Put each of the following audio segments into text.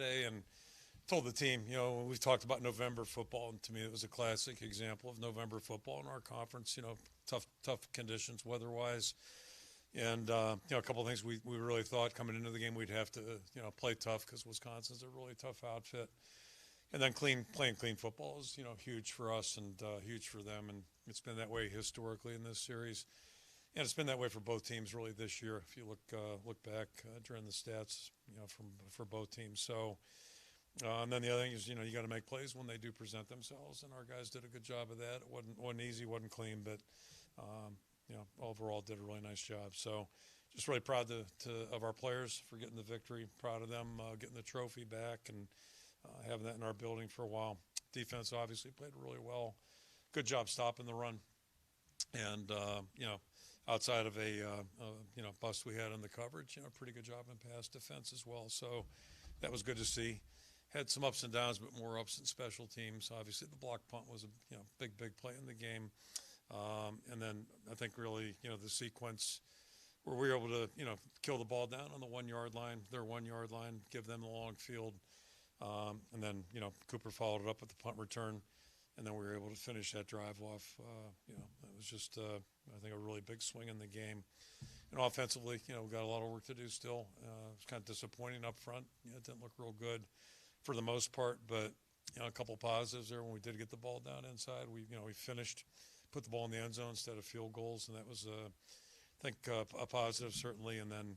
today and told the team, when we've talked about November football, and to me it was a classic example of November football in our conference. Tough conditions weather-wise, and a couple of things we really thought coming into the game we'd have to play tough because Wisconsin's a really tough outfit, and then playing clean football is huge for us and huge for them, and it's been that way historically in this series. And it's been that way for both teams really this year. If you look back during the stats, for both teams. So, and then the other thing is, you got to make plays when they do present themselves, and our guys did a good job of that. It wasn't easy, wasn't clean, but overall did a really nice job. So, just really proud of our players for getting the victory. Proud of them getting the trophy back and having that in our building for a while. Defense obviously played really well. Good job stopping the run, and outside of a bust we had in the coverage, pretty good job in pass defense as well. So that was good to see. Had some ups and downs, but more ups in special teams. Obviously, the block punt was a big play in the game, and then I think really the sequence where we were able to kill the ball down on the 1 yard line, their 1 yard line, give them the long field, and then Cooper followed it up with the punt return. And then we were able to finish that drive off. It was just, I think, a really big swing in the game. And offensively, we got a lot of work to do still. It was kind of disappointing up front. It didn't look real good for the most part, but a couple positives there when we did get the ball down inside. We finished, put the ball in the end zone instead of field goals, and that was, I think, a positive certainly. And then,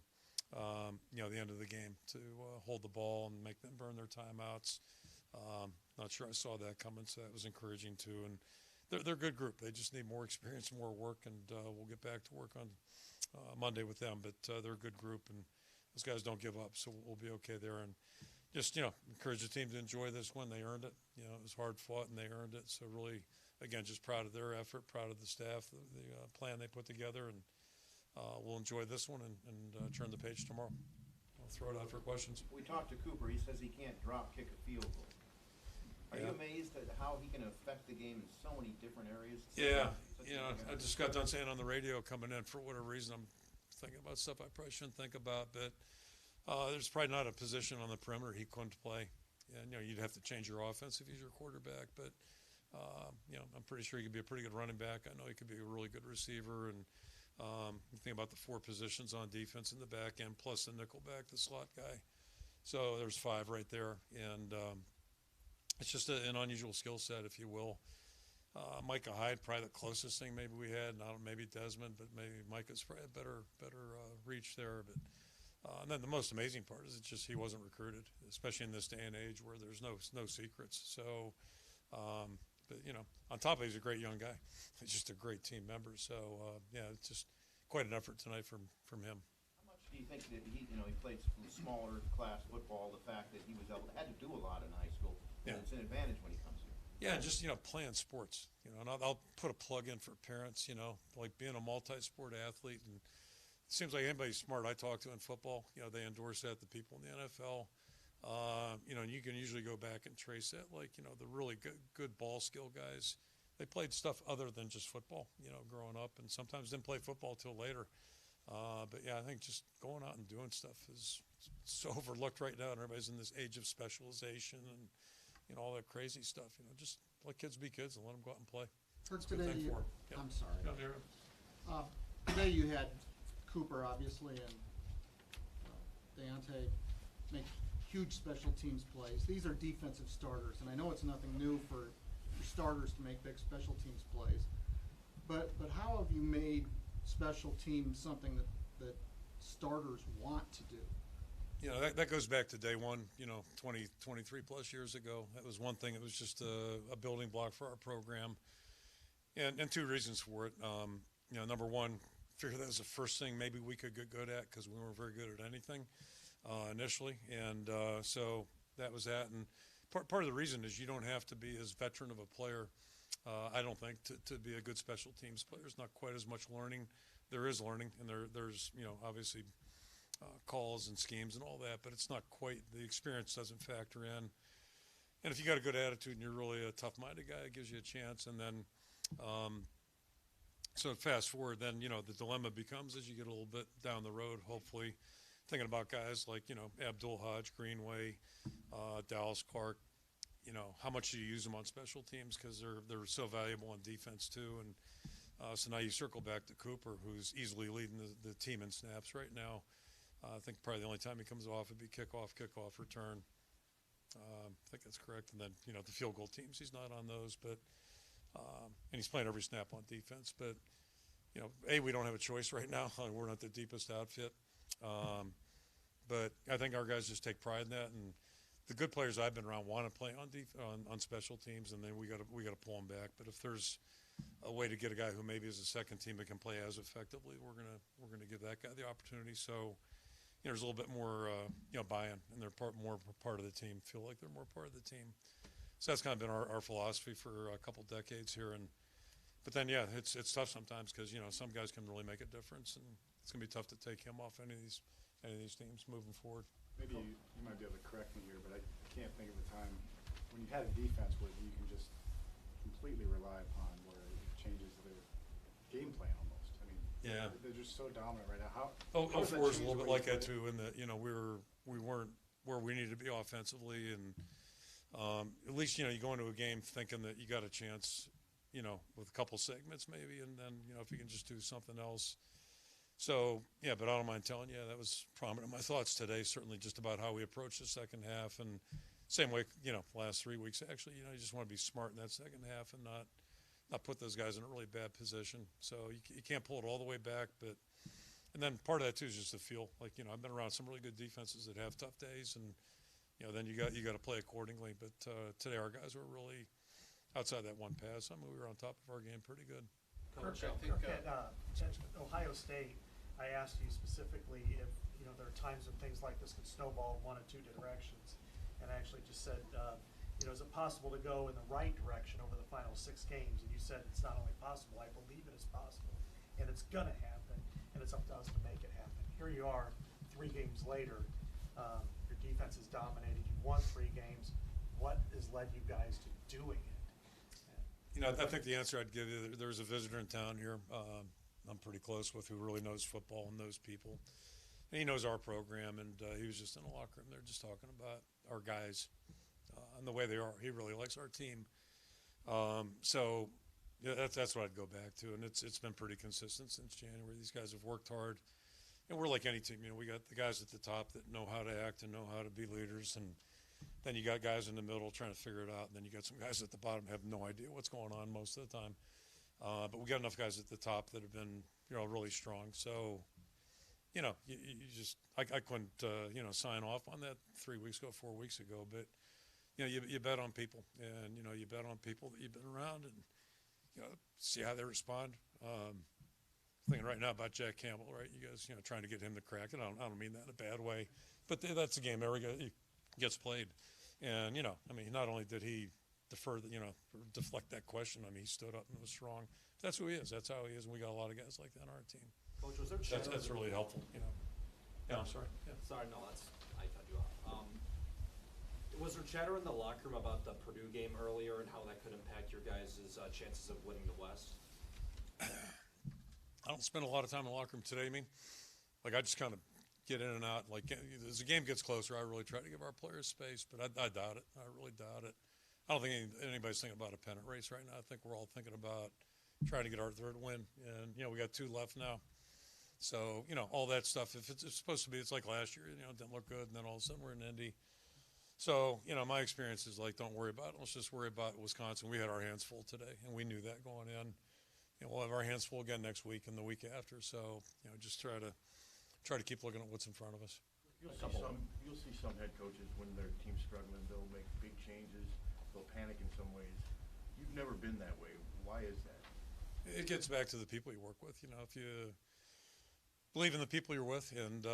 the end of the game to hold the ball and make them burn their timeouts. Not sure I saw that coming, so that was encouraging too. And they're a good group. They just need more experience, more work, and we'll get back to work on Monday with them. But they're a good group, and those guys don't give up, so we'll be okay there. And just encourage the team to enjoy this one. They earned it. It was hard fought, and they earned it. So really, again, just proud of their effort, proud of the staff, the plan they put together, and we'll enjoy this one and turn the page tomorrow. I'll throw it out for questions. We talked to Cooper. He says he can't drop kick a field goal. Are you amazed at how he can affect the game in so many different areas? Yeah, I just got done saying on the radio coming in, for whatever reason, I'm thinking about stuff I probably shouldn't think about, but there's probably not a position on the perimeter he couldn't play. And, you'd have to change your offense if he's your quarterback, but, I'm pretty sure he could be a pretty good running back. I know he could be a really good receiver, and you think about the 4 positions on defense in the back end, plus the nickel back, the slot guy. So there's 5 right there, and it's just an unusual skill set, if you will. Micah Hyde, probably the closest thing maybe we had. Not maybe Desmond, but maybe Micah's probably a better reach there. But and then the most amazing part is it's just he wasn't recruited, especially in this day and age where there's no secrets. So, but on top of it, he's a great young guy. He's just a great team member. So it's just quite an effort tonight from him. How much do you think that he played smaller class football? The fact that he was had to do a lot in high school. Yeah. It's an advantage when he comes here. Yeah, just, playing sports, and I'll put a plug in for parents, like being a multi-sport athlete. And it seems like anybody smart I talk to in football, they endorse that, the people in the NFL. And you can usually go back and trace that, like, the really good ball skill guys, they played stuff other than just football, growing up, and sometimes didn't play football till later. But yeah, I think just going out and doing stuff is so overlooked right now, and everybody's in this age of specialization and all that crazy stuff. Just let kids be kids and let them go out and play. Today, Yep. I'm sorry. Yeah, Today you had Cooper, obviously, and Deontay make huge special teams plays. These are defensive starters, and I know it's nothing new for starters to make big special teams plays. But how have you made special teams something that starters want to do? That goes back to day one, 23 plus years ago. That was one thing. It was just a building block for our program. And 2 reasons for it. Number one, figured that was the first thing maybe we could get good at because we weren't very good at anything initially. And so that was that. And part of the reason is you don't have to be as veteran of a player, I don't think, to be a good special teams player. There's not quite as much learning. There is learning, and there's, obviously calls and schemes and all that, but it's not quite, the experience doesn't factor in. And if you got a good attitude and you're really a tough-minded guy, it gives you a chance. And then, so fast forward, then, the dilemma becomes as you get a little bit down the road, hopefully, thinking about guys like, Abdul Hodge, Greenway, with Dallas, Clark, how much do you use them on special teams, because they're so valuable on defense too. And so now you circle back to Cooper, who's easily leading the team in snaps right now. I think probably the only time he comes off would be kickoff, return. I think that's correct. And then, the field goal teams, he's not on those, but and he's playing every snap on defense. But, we don't have a choice right now. We're not the deepest outfit. But I think our guys just take pride in that. And the good players I've been around want to play on special teams, and then we got to pull them back. But if there's a way to get a guy who maybe is a second team that can play as effectively, we're gonna give that guy the opportunity. So, there's a little bit more buy-in, and they're more part of the team. Feel like they're more part of the team. So that's kind of been our philosophy for a couple decades here. But then it's tough sometimes, because some guys can really make a difference, and it's gonna be tough to take him off any of these teams moving forward. Maybe you might be able to correct me here, but I can't think of a time when you've had a defense where you can just completely rely upon, where it changes their game plan almost. I mean, yeah, they're just so dominant right now. How 04 is a little bit like that too, in that we weren't where we needed to be offensively, and at least you go into a game thinking that you got a chance, with a couple segments maybe, and then if you can just do something else. So, but I don't mind telling you, that was prominent in my thoughts today, certainly just about how we approached the second half. And same way, last 3 weeks, actually, you just want to be smart in that second half and not put those guys in a really bad position. So you can't pull it all the way back. And then part of that, too, is just the feel. Like, I've been around some really good defenses that have tough days, and, then you got to play accordingly. But today our guys were really outside that one pass. I mean, we were on top of our game pretty good. Kirk, at Ohio State, I asked you specifically if there are times when things like this could snowball one of two directions, and I actually just said, is it possible to go in the right direction over the final 6 games? And you said it's not only possible, I believe it is possible, and it's gonna happen, and it's up to us to make it happen. Here you are, 3 games later, your defense is dominated. You won 3 games. What has led you guys to doing it? I think the answer I'd give you, there was a visitor in town here I'm pretty close with, who really knows football and knows people. And he knows our program, and he was just in the locker room there just talking about our guys and the way they are. He really likes our team. So that's what I'd go back to, and it's been pretty consistent since January. These guys have worked hard, and we're like any team. We got the guys at the top that know how to act and know how to be leaders, and then you got guys in the middle trying to figure it out, and then you got some guys at the bottom who have no idea what's going on most of the time. But we got enough guys at the top that have been, really strong. So, you just I couldn't, sign off on that 3 weeks ago, 4 weeks ago. But, you bet on people, and you bet on people that you've been around, and see how they respond. Thinking right now about Jack Campbell, right? You guys, trying to get him to crack it. I don't mean that in a bad way, but that's a game every guy gets played. And, not only did he deflect that question, he stood up and was strong. That's who he is. That's how he is, and we got a lot of guys like that on our team. Coach, was there chatter? That's really helpful, Yeah, I'm sorry. Yeah. Sorry, no, I cut you off. Was there chatter in the locker room about the Purdue game earlier and how that could impact your guys' chances of winning the West? I don't spend a lot of time in the locker room today. I just kind of get in and out. Like, as the game gets closer, I really try to give our players space, but I doubt it. I really doubt it. I don't think anybody's thinking about a pennant race right now. I think we're all thinking about trying to get our 3rd win. And, we got 2 left now. So, all that stuff, if it's supposed to be, it's like last year, it didn't look good, and then all of a sudden we're in Indy. So, my experience is like, don't worry about it. Let's just worry about Wisconsin. We had our hands full today, and we knew that going in. We'll have our hands full again next week and the week after. So, just try to keep looking at what's in front of us. You'll see some head coaches when their team's struggling, they'll make big changes, they'll panic in some ways. You've never been that way. Why is that? It gets back to the people you work with. If you believe in the people you're with, and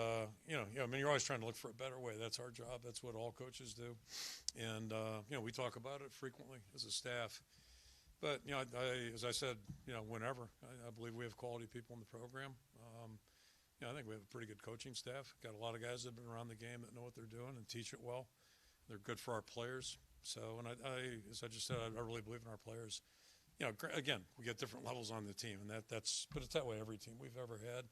you're always trying to look for a better way. That's our job. That's what all coaches do, and we talk about it frequently as a staff. But as I said, whenever I believe we have quality people in the program. I think we have a pretty good coaching staff. Got a lot of guys that have been around the game that know what they're doing and teach it well. They're good for our players. So, and as I just said, I really believe in our players. Again, we get different levels on the team, and but it's that way every team we've ever had.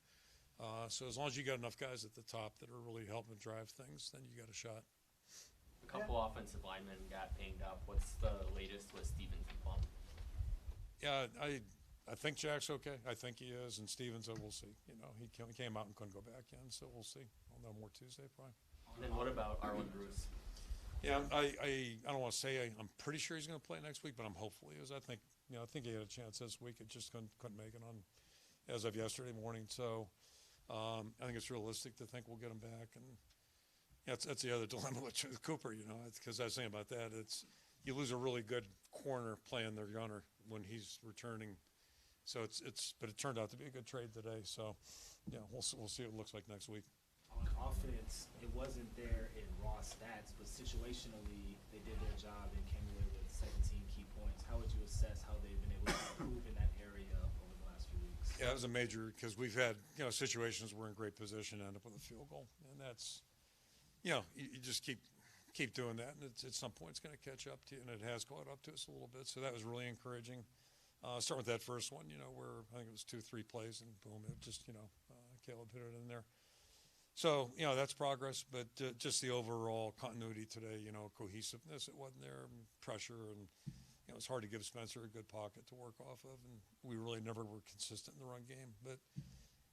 So as long as you got enough guys at the top that are really helping drive things, then you got a shot. couple offensive linemen got banged up. What's the latest with Stevens and Plum? Yeah, I think Jack's okay. I think he is, and Stevens, we'll see. You know, he came out and couldn't go back in, so we'll see. We'll know more Tuesday, probably. And then what about Arlen Bruce? Yeah, I don't want to say I'm pretty sure he's going to play next week, but I'm hopeful he is. I think he had a chance this week. It just couldn't make it on as of yesterday morning. So I think it's realistic to think we'll get him back. And that's the other dilemma with Cooper. You know, because I was saying about that. It's you lose a really good corner playing their gunner when he's returning. So but it turned out to be a good trade today. So yeah, we'll see what it looks like next week. On offense, it wasn't there in raw stats, but situationally, they did their job and came away with 17 key points. How would you assess how they've been able to improve in that area over the last few weeks? Yeah, it was a major because we've had situations where we're in great position, end up with a field goal, and that's you just keep doing that, and at some point it's going to catch up to you, and it has caught up to us a little bit. So that was really encouraging. Start with that first one, where I think it was 2-3 plays, and boom, it just Caleb hit it in there. So, that's progress, but just the overall continuity today, cohesiveness, it wasn't there, and pressure, and it's hard to give Spencer a good pocket to work off of, and we really never were consistent in the run game. But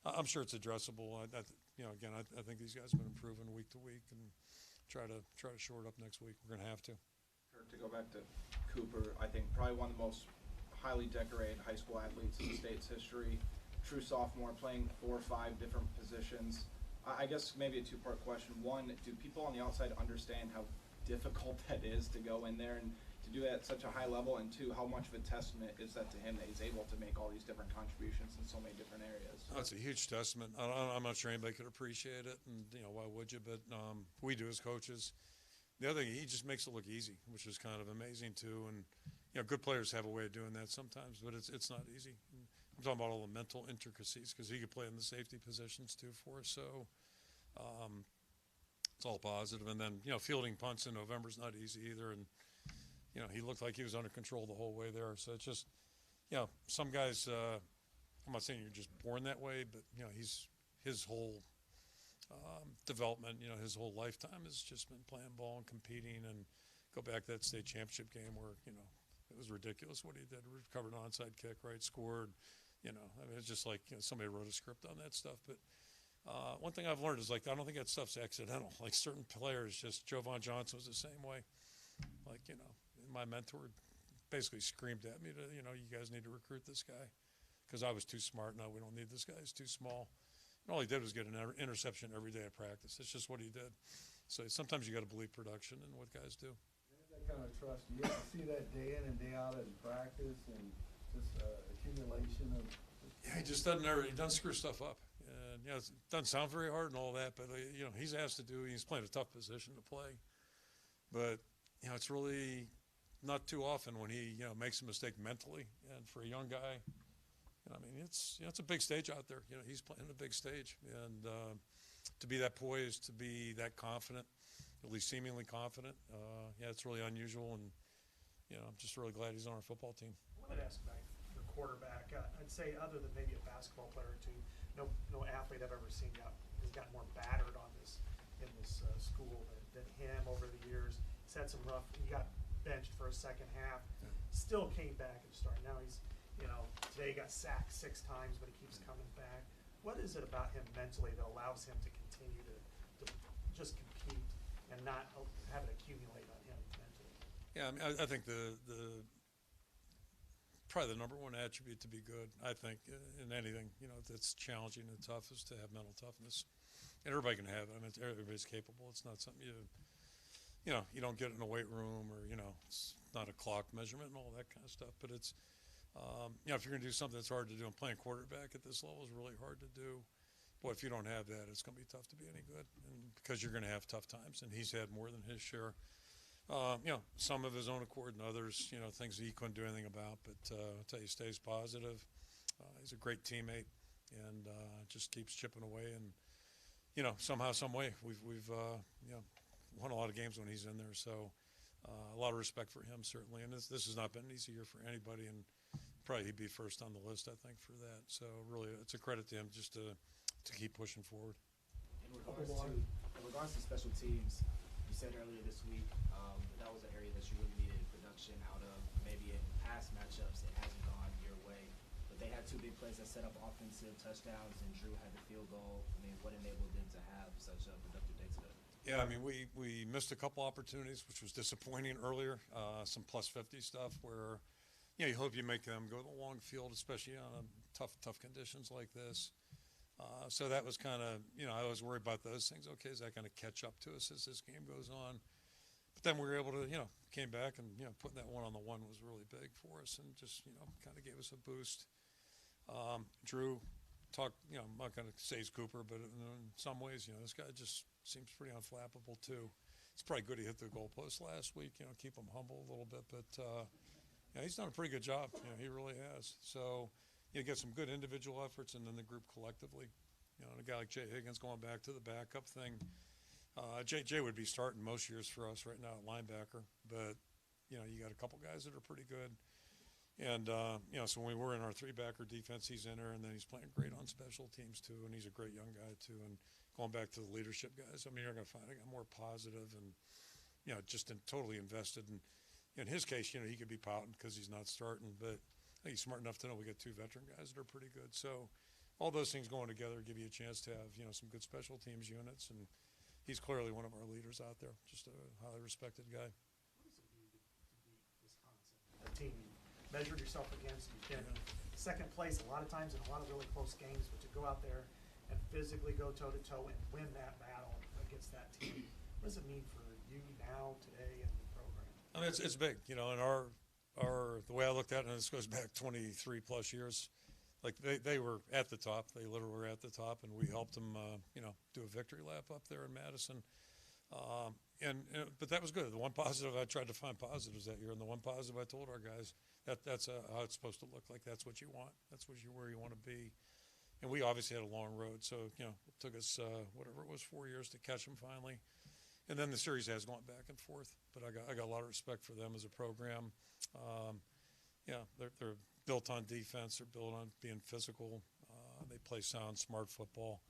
I'm sure it's addressable. Again, I think these guys have been improving week to week, and try to shore it up next week. We're going to have to. Kirk, to go back to Cooper, I think probably one of the most highly decorated high school athletes in the state's history. True sophomore, playing 4 or 5 different positions. I guess maybe a 2-part question. One, do people on the outside understand how difficult that is to go in there and to do that at such a high level? And 2, how much of a testament is that to him that he's able to make all these different contributions in so many different areas? Oh, it's a huge testament. I'm not sure anybody could appreciate it, and why would you? But we do as coaches. The other thing, he just makes it look easy, which is kind of amazing too. And good players have a way of doing that sometimes, but it's not easy. I'm talking about all the mental intricacies because he could play in the safety positions too for us. So it's all positive. And then fielding punts in November is not easy either. And he looked like he was under control the whole way there. So it's just some guys. I'm not saying you're just born that way, but his whole development, his whole lifetime has just been playing ball and competing. And go back to that state championship game where it was ridiculous what he did. Recovered an onside kick, right? Scored. I mean, it's just like somebody wrote a script on that stuff. But one thing I've learned is I don't think that stuff's accidental. Like certain players, just Jovan Johnson was the same way. My mentor basically screamed at me to, you guys need to recruit this guy because I was too smart. No, we don't need this guy. He's too small. And all he did was get an interception every day at practice. It's just what he did. So sometimes you got to believe production and what guys do. That kind of trust, you have to see that day in and day out in practice and just accumulation of. Yeah, he doesn't screw stuff up. And it doesn't sound very hard and all that, but he's asked to do. He's playing a tough position to play, but it's really not too often when he makes a mistake mentally. And for a young guy, I mean it's a big stage out there. He's playing a big stage, and to be that poised, to be that confident, at least seemingly confident, it's really unusual. And I'm just really glad he's on our football team. I wanted to ask about your quarterback. I'd say other than maybe a basketball player or two, no athlete I've ever seen has gotten more battered in this school than him over the years. He's had some rough. He got benched for a second half. Yeah. Still came back and started. Now he's today he got sacked 6 times, but he keeps coming back. What is it about him mentally that allows him to continue to just compete and not have it accumulate on him mentally? Yeah, I mean, I think the probably the number one attribute to be good, I think, in anything, that's challenging and tough is to have mental toughness. And everybody can have it. I mean, everybody's capable. It's not something you don't get in a weight room or, it's not a clock measurement and all that kind of stuff. But it's, if you're going to do something that's hard to do, and playing quarterback at this level is really hard to do. Boy, if you don't have that, it's going to be tough to be any good, and because you're going to have tough times, and he's had more than his share. Some of his own accord and others, things that he couldn't do anything about. But I'll tell you, he stays positive. He's a great teammate, and just keeps chipping away. And somehow, some way, we've won a lot of games when he's in there. So a lot of respect for him, certainly. And this has not been an easy year for anybody, and probably he'd be first on the list, I think, for that. So really, it's a credit to him just to keep pushing forward. In regards to special teams, you said earlier this week that was an area that you really needed production out of. Maybe in past matchups it hasn't gone your way, but they had two big plays that set up offensive touchdowns, and Drew had the field goal. I mean, what enabled them to have such a productive day today? Yeah, I mean, we missed a couple opportunities, which was disappointing earlier. Some plus 50 stuff where, you hope you make them go to the long field, especially on tough conditions like this. So that was kind of, I was worried about those things. Okay, is that going to catch up to us as this game goes on? But then we were able to, came back and, putting that 1-on-1 was really big for us and just, kind of gave us a boost. Drew talked, I'm not going to say he's Cooper, but in some ways, this guy just seems pretty unflappable too. It's probably good he hit the goalpost last week, keep him humble a little bit, but he's done a pretty good job. He really has. So you get some good individual efforts and then the group collectively. And a guy like Jay Higgins going back to the backup thing. Jay would be starting most years for us right now at linebacker, but you got a couple guys that are pretty good. And so when we were in our 3-backer defense, he's in there, and then he's playing great on special teams too, and he's a great young guy too. And going back to the leadership guys, I mean, you're going to find a guy more positive and just totally invested. And in his case, he could be pouting because he's not starting, but I think he's smart enough to know we got 2 veteran guys that are pretty good. So all those things going together give you a chance to have some good special teams units, and he's clearly one of our leaders out there, just a highly respected guy. What does it mean to beat Wisconsin? A team you measured yourself against, you've been second place a lot of times in a lot of really close games, but to go out there and physically go toe-to-toe and win that battle against that team, what does it mean for you now, today, and the program? I mean, it's big, and the way I looked at it, and this goes back 23 plus years, like they were at the top. They literally were at the top, and we helped them, do a victory lap up there in Madison. But that was good. The one positive, I tried to find positives that year, and the one positive I told our guys, that's how it's supposed to look like. That's what you want. That's where you want to be. And we obviously had a long road, so it took us whatever it was 4 years to catch them finally. And then the series has gone back and forth, but I got a lot of respect for them as a program. They're built on defense. They're built on being physical. They play sound, smart football.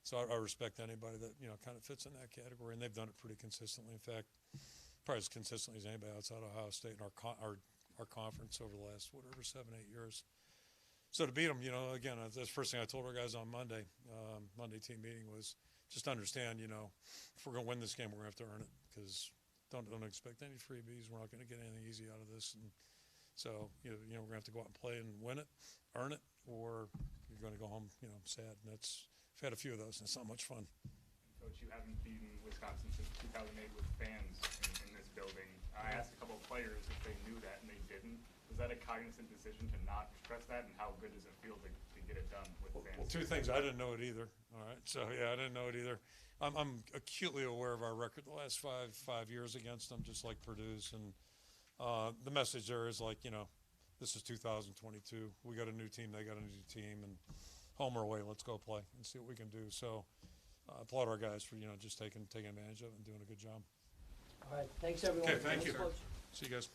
So I respect anybody that kind of fits in that category, and they've done it pretty consistently. In fact, probably as consistently as anybody outside Ohio State in our conference over the last 7, 8 years. So to beat them, again, that's the first thing I told our guys on Monday team meeting was just understand, if we're going to win this game, we're going to have to earn it, because don't expect any freebies. We're not going to get anything easy out of this. And so, we're going to have to go out and play and win it, earn it, or you're going to go home, sad. And I've had a few of those, and it's not much fun. Coach, you haven't beaten Wisconsin since 2008 with fans in this building. I asked a couple of players if they knew that, and they didn't. Was that a cognizant decision to not express that, and how good does it feel to get it done with fans? Well, 2 things. I didn't know it either. All right. So, I didn't know it either. I'm acutely aware of our record the last five years against them, just like Purdue's. And the message there is like, this is 2022. We got a new team. They got a new team. And home or away, let's go play and see what we can do. So applaud our guys for, just taking advantage of it and doing a good job. All right. Thanks, everyone. Okay, thank you. Coach. See you guys.